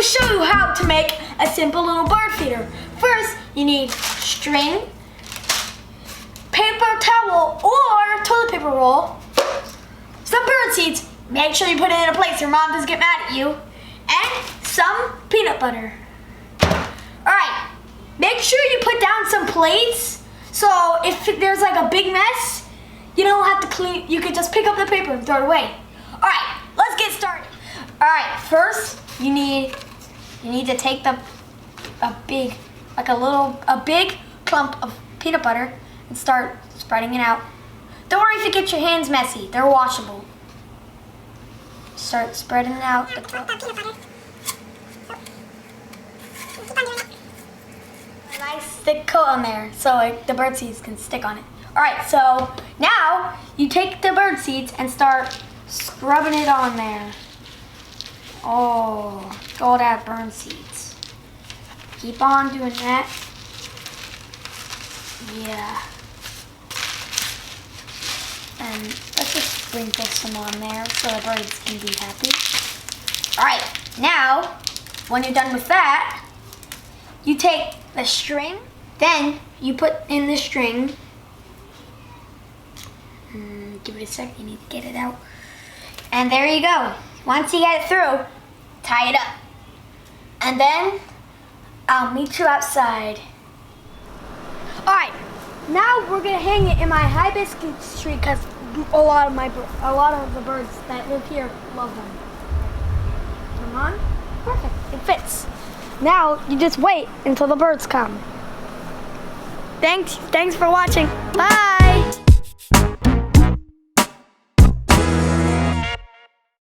to show you how to make a simple little bird feeder. First, you need string, paper towel or toilet paper roll, some bird seeds. Make sure you put it in a place your mom doesn't get mad at you, and some peanut butter. Alright, make sure you put down some plates so if there's like a big mess, you don't have to clean, you can just pick up the paper and throw it away. Alright, let's get started. Alright, first you need to take a big clump of peanut butter and start spreading it out. Don't worry if you get your hands messy, they're washable. Start spreading it out. A nice thick coat on there so the bird seeds can stick on it. Alright, so now you take the bird seeds and start scrubbing it on there. Oh, all that bird seeds. Keep on doing that. Yeah. And let's just sprinkle some on there so the birds can be happy. Alright, now, when you're done with that, you take the string, then you put in the string. Give it a sec, you need to get it out. And there you go. Once you get it through, tie it up. And then, I'll meet you outside. Alright, now we're gonna hang it in my hibiscus tree because a lot of the birds that live here love them. Turn on. Perfect. It fits. Now you just wait until the birds come. Thanks for watching. Bye.